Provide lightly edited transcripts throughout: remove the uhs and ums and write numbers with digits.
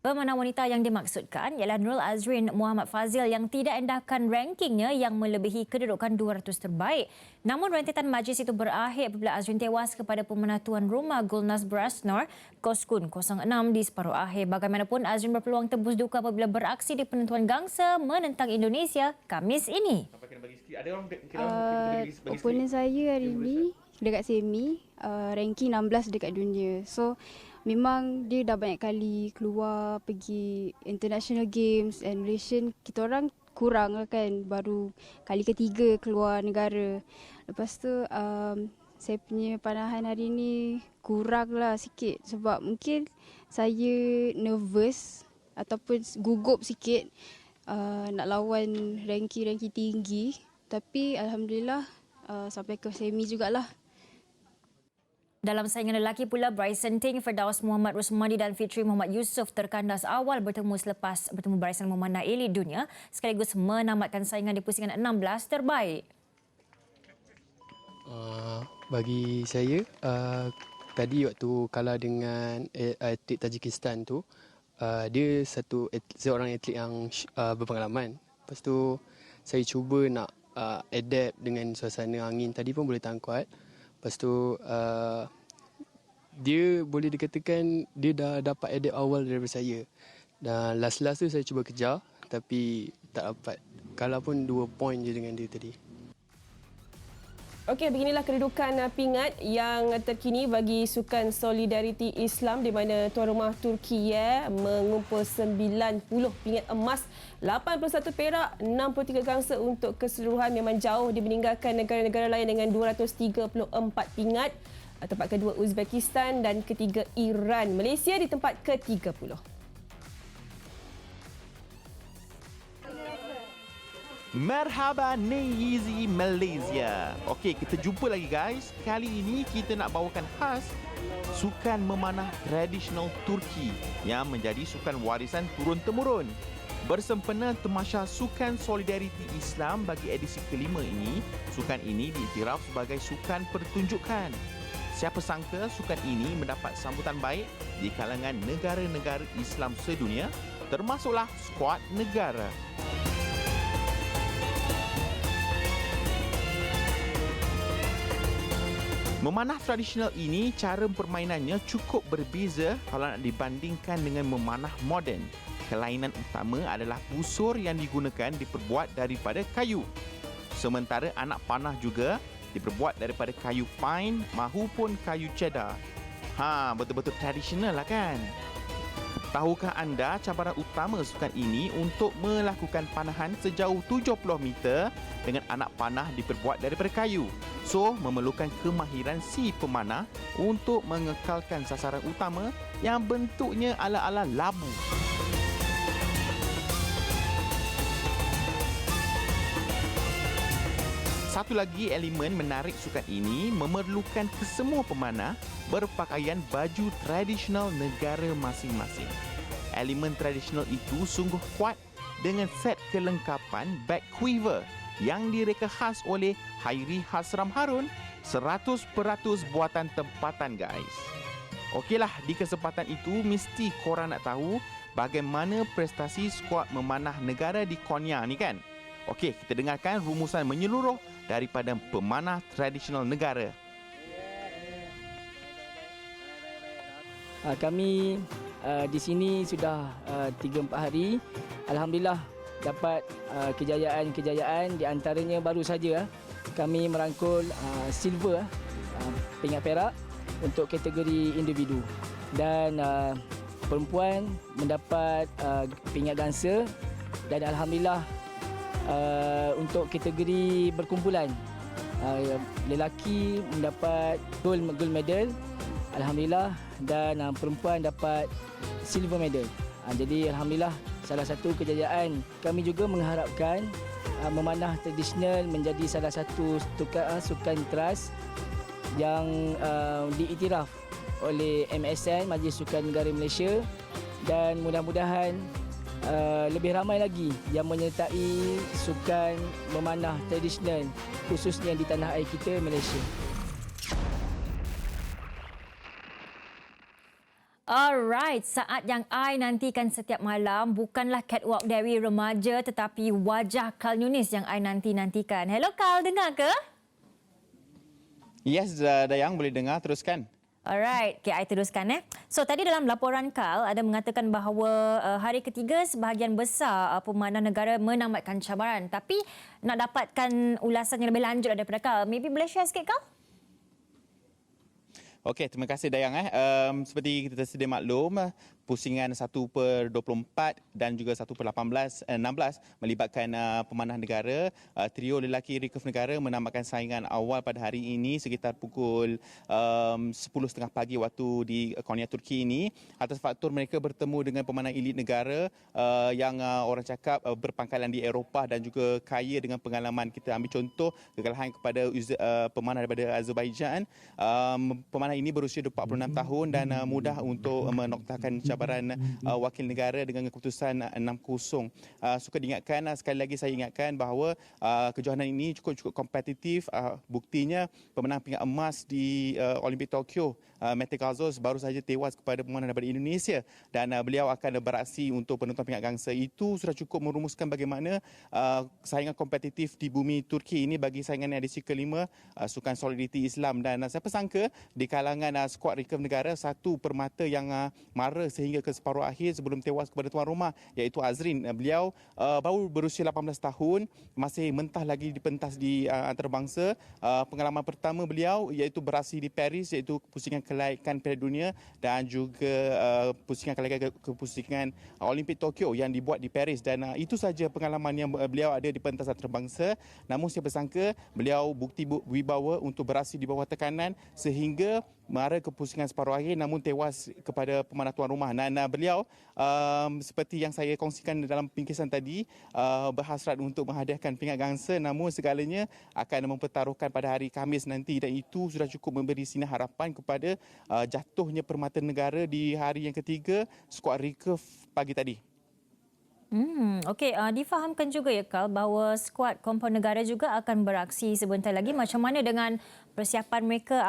Pemenang wanita yang dimaksudkan ialah Nurul Azrin Muhammad Fazil yang tidak endahkan rankingnya yang melebihi kedudukan 200 terbaik. Namun rentetan majlis itu berakhir apabila Azrin tewas kepada pemenang tuan rumah Gulnaz Brasnor Koskun 06 di separuh akhir. Bagaimanapun Azrin berpeluang tebus duka apabila beraksi di penentuan gangsa menentang Indonesia Khamis ini. Oponen saya hari ini dekat semi, ranking 16 dekat dunia. So memang dia dah banyak kali keluar pergi international games and Malaysian, kita orang kurang lah kan, baru kali ketiga keluar negara. Lepas tu saya punya panahan hari ni kurang lah sikit sebab mungkin saya nervous ataupun gugup sikit nak lawan ranking-ranking tinggi. Tapi Alhamdulillah sampai ke semi jugalah. Dalam saingan lelaki pula, Bryson Ting, Firdaus Muhammad Rusmadi dan Fitri Muhammad Yusof terkandas awal bertemu selepas bertemu barisan memanah elit dunia sekaligus menamatkan saingan di pusingan 16 terbaik. Bagi saya, tadi waktu kalah dengan atlet Tajikistan tu, dia seorang atlet yang berpengalaman. Lepas tu saya cuba nak adapt dengan suasana angin tadi pun boleh tahan kuat. Lepas tu dia boleh dikatakan dia dah dapat adapt awal daripada saya. Dan last tu saya cuba kejar tapi tak dapat. Kalah pun 2 point je dengan dia tadi. Okey, beginilah kedudukan pingat yang terkini bagi Sukan Solidariti Islam di mana tuan rumah Turki mengumpul 90 pingat emas, 81 perak, 63 gangsa untuk keseluruhan. Memang jauh dimeninggalkan negara-negara lain dengan 234 pingat. Tempat kedua Uzbekistan dan ketiga Iran. Malaysia di tempat ke-30. Merhaba Neyizi Malaysia. Okey, kita jumpa lagi guys. Kali ini kita nak bawakan khas sukan memanah tradisional Turki yang menjadi sukan warisan turun-temurun. Bersempena Tamasya Sukan Solidariti Islam bagi edisi kelima ini, sukan ini diiktiraf sebagai sukan pertunjukan. Siapa sangka sukan ini mendapat sambutan baik di kalangan negara-negara Islam sedunia, termasuklah skuad negara. Memanah tradisional ini, cara permainannya cukup berbeza kalau nak dibandingkan dengan memanah moden. Kelainan utama adalah busur yang digunakan diperbuat daripada kayu. Sementara anak panah juga diperbuat daripada kayu pine mahupun kayu cedar. Betul-betul tradisional lah kan? Tahukah anda cabaran utama sukan ini untuk melakukan panahan sejauh 70 meter dengan anak panah diperbuat daripada kayu? So, memerlukan kemahiran si pemanah untuk mengekalkan sasaran utama yang bentuknya ala-ala labu. Satu lagi elemen menarik sukan ini memerlukan kesemua pemanah berpakaian baju tradisional negara masing-masing. Elemen tradisional itu sungguh kuat dengan set kelengkapan back quiver yang direka khas oleh Hairi Hasram Harun, 100% buatan tempatan guys. Okeylah, di kesempatan itu mesti korang nak tahu bagaimana prestasi skuad memanah negara di Konya ni kan? Okey, kita dengarkan rumusan menyeluruh daripada pemanah tradisional negara. Kami di sini sudah 3-4 hari. Alhamdulillah dapat kejayaan-kejayaan, di antaranya baru saja kami merangkul silver, pingat perak untuk kategori individu, dan perempuan mendapat pingat gangsa, dan alhamdulillah untuk kategori berkumpulan lelaki mendapat gold medal alhamdulillah, dan perempuan dapat silver medal. Jadi alhamdulillah salah satu kejayaan. Kami juga mengharapkan memanah tradisional menjadi salah satu sukan teras yang diiktiraf oleh MSN, Majlis Sukan Negara Malaysia, dan mudah-mudahan lebih ramai lagi yang menyertai sukan memanah tradisional khususnya di tanah air kita, Malaysia. Alright, saat yang I nantikan setiap malam bukanlah catwalk Dewi remaja tetapi wajah Carl Yunis yang I nantikan. Hello Carl, dengar ke? Yes, Dayang boleh dengar, teruskan. Alright, okay, I teruskan. So tadi dalam laporan Carl ada mengatakan bahawa hari ketiga sebahagian besar pemanah negara menamatkan cabaran. Tapi nak dapatkan ulasan yang lebih lanjut daripada Carl, maybe boleh share sikit Carl? Okey, terima kasih Dayang. Seperti kita sedia maklum, pusingan 1/24 dan juga 1/16 melibatkan pemanah negara. Trio lelaki recurve negara menamatkan saingan awal pada hari ini sekitar pukul 10.30 pagi waktu di Konya, Turki ini atas faktor mereka bertemu dengan pemanah elit negara yang orang cakap berpangkalan di Eropah dan juga kaya dengan pengalaman. Kita ambil contoh kekalahan kepada pemanah daripada Azerbaijan. Pemanah ini berusia 46 tahun dan mudah untuk menoktahkan cabaran wakil negara dengan keputusan 6-0. Suka diingatkan, sekali lagi saya ingatkan bahawa kejohanan ini cukup kompetitif. Buktinya pemenang pingat emas di Olimpik Tokyo, Mete Gazoz, baru saja tewas kepada pemanah daripada Indonesia dan beliau akan beraksi untuk penonton pingat gangsa. Itu sudah cukup merumuskan bagaimana saingan kompetitif di bumi Turki ini bagi saingan edisi kelima Sukan Solidariti Islam. Dan siapa sangka di kalangan skuad recurve negara satu permata yang mara sehingga ke separuh akhir sebelum tewas kepada tuan rumah, iaitu Azrin. Beliau baru berusia 18 tahun, masih mentah lagi di pentas di antarabangsa. Pengalaman pertama beliau iaitu beraksi di Paris, iaitu pusingan kelaikan Piala Dunia dan juga pusingan kelaikan ke pusingan Olimpik Tokyo yang dibuat di Paris. Dan itu saja pengalaman yang beliau ada di pentas antarabangsa. Namun siapa sangka beliau bukti wibawa untuk beraksi di bawah tekanan sehingga mara ke pusingan separuh akhir namun tewas kepada pemanah tuan rumah. Dan beliau seperti yang saya kongsikan dalam pingkisan tadi, berhasrat untuk menghadiahkan pingat gangsa, namun segalanya akan mempertaruhkan pada hari Khamis nanti dan itu sudah cukup memberi sinar harapan kepada jatuhnya permata negara di hari yang ketiga skuad recurve pagi tadi. Okey, difahamkan juga ya Carl bahawa skuad kompon negara juga akan beraksi sebentar lagi. Macam mana dengan persiapan mereka?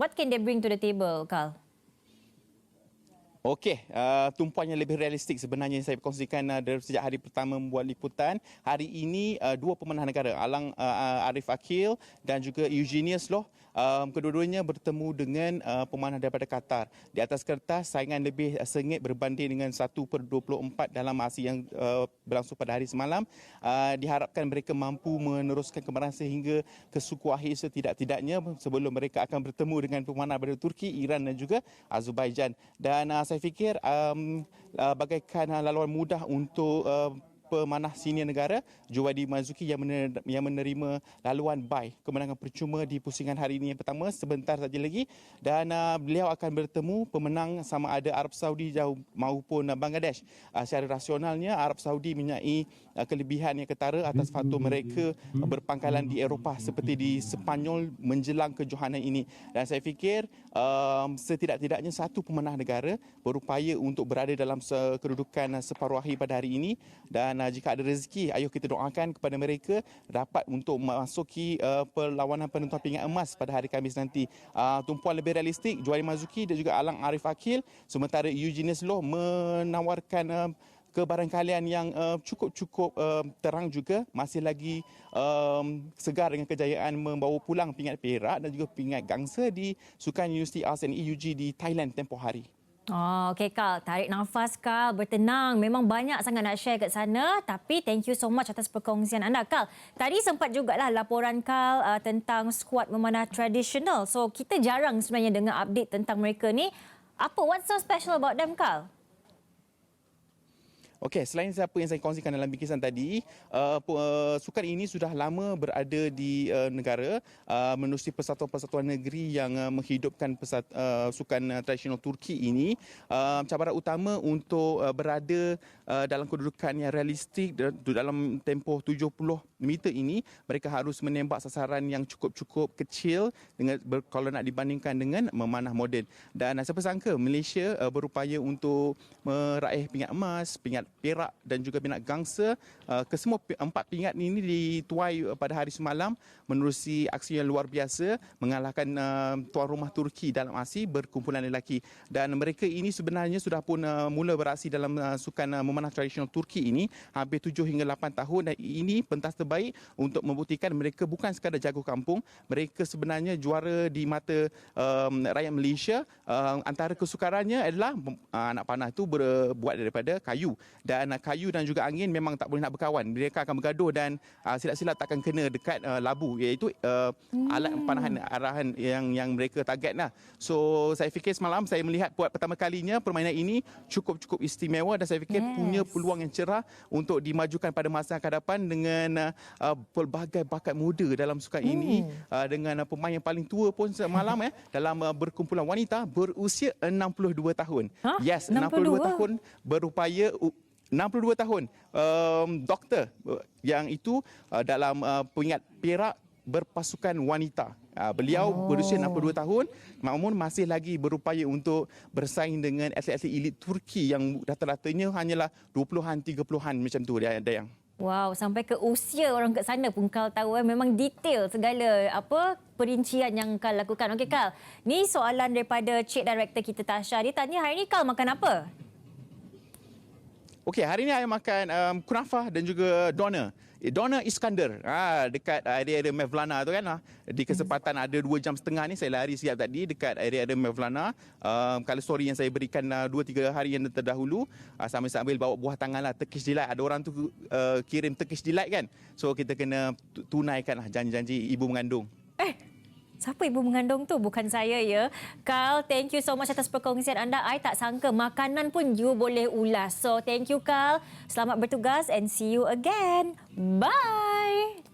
What can they bring to the table, Carl? Okey, tumpuan yang lebih realistik sebenarnya saya kongsikan dari sejak hari pertama membuat liputan. Hari ini dua pemanah negara, Alang Arif Akil dan juga Eugenius Loh, kedua-duanya bertemu dengan pemanah daripada Qatar. Di atas kertas, saingan lebih sengit berbanding dengan 1/24 dalam aksi yang berlangsung pada hari semalam. Diharapkan mereka mampu meneruskan kemarahan sehingga ke suku akhir setidak-tidaknya sebelum mereka akan bertemu dengan pemanah daripada Turki, Iran dan juga Azerbaijan. Dan saya fikir bagaikan laluan mudah untuk pemanah senior negara Juwadi Mazuki yang menerima laluan bye kemenangan percuma di pusingan hari ini yang pertama sebentar saja lagi, dan beliau akan bertemu pemenang sama ada Arab Saudi maupun Bangladesh. Secara rasionalnya Arab Saudi mempunyai kelebihan yang ketara atas faktor mereka berpangkalan di Eropah seperti di Sepanyol menjelang kejohanan ini, dan saya fikir setidak-tidaknya satu pemanah negara berupaya untuk berada dalam kedudukan separuh akhir pada hari ini. Dan jika ada rezeki, ayo kita doakan kepada mereka dapat untuk memasuki perlawanan penentuan pingat emas pada hari Khamis nanti. Tumpuan lebih realistik, Juwadi Mazuki dan juga Alang Arif Akil, sementara Eugenius Loh menawarkan kebarangkalian yang cukup terang juga, masih lagi segar dengan kejayaan membawa pulang pingat perak dan juga pingat gangsa di Sukan Universiti ASEAN EUG di Thailand tempoh hari. Okey Carl, tarik nafas Carl, bertenang. Memang banyak sangat nak share kat sana, tapi thank you so much atas perkongsian anda. Carl, tadi sempat jugalah laporan Carl tentang skuad memanah tradisional. So kita jarang sebenarnya dengar update tentang mereka ni. What's so special about them, Carl? Okey, selain apa yang saya kongsikan dalam bingkisan tadi, sukan ini sudah lama berada di negara menerusi persatuan-persatuan negeri yang menghidupkan sukan tradisional Turki ini. Cabaran utama untuk berada dalam kedudukan yang realistik dalam tempoh 70 meter ini, mereka harus menembak sasaran yang cukup kecil dengan kalau nak dibandingkan dengan memanah moden. Dan siapa sangka Malaysia berupaya untuk meraih pingat emas, pingat perak dan juga perak gangsa. Kesemua 4 pingat ini dituai pada hari semalam menerusi aksi yang luar biasa mengalahkan tuan rumah Turki dalam aksi berkumpulan lelaki. Dan mereka ini sebenarnya sudah pun mula beraksi dalam sukan memanah tradisional Turki ini hampir 7 hingga 8 tahun, dan ini pentas terbaik untuk membuktikan mereka bukan sekadar jago kampung, mereka sebenarnya juara di mata rakyat Malaysia. Antara kesukarannya adalah anak panah itu berbuat daripada kayu, dan kayu dan juga angin memang tak boleh nak berkawan. Mereka akan bergaduh dan silap-silap takkan kena dekat labu, iaitu alat panahan arahan yang mereka target lah. So saya fikir semalam saya melihat buat pertama kalinya permainan ini cukup istimewa, dan saya fikir punya peluang yang cerah untuk dimajukan pada masa akan datang dengan pelbagai bakat muda dalam sukan ini, dengan pemain yang paling tua pun semalam dalam berkumpulan wanita berusia 62 tahun. Yes, 62 tahun berupaya 62 tahun. Doktor yang itu dalam peringkat perak berpasukan wanita. Beliau berusia 62 tahun, namun masih lagi berupaya untuk bersaing dengan atlet-atlet elit Turki yang rata-ratanya hanyalah 20-an, 30-an macam tu, Dayang. Wow, sampai ke usia orang kat sana pun Kal tahu memang detail segala perincian yang Kal lakukan. Okey Kal, ni soalan daripada Cik Director kita Tasha. Dia tanya hari ni Kal makan apa? Okey, hari ni saya makan kunafah dan juga doner. Doner Iskandar dekat area Mevlana tu kan. Di kesempatan ada 2 jam setengah ni saya lari siap tadi dekat area Mevlana. Kalau story yang saya berikan 2-3 hari yang terdahulu, sambil bawa buah tangan lah, Turkish Delight. Ada orang tu kirim Turkish Delight kan. So kita kena tunaikan lah janji-janji ibu mengandung. Siapa ibu mengandung tu? Bukan saya ya. Kal, thank you so much atas perkongsian anda. I tak sangka makanan pun you boleh ulas. So thank you Kal. Selamat bertugas and see you again. Bye.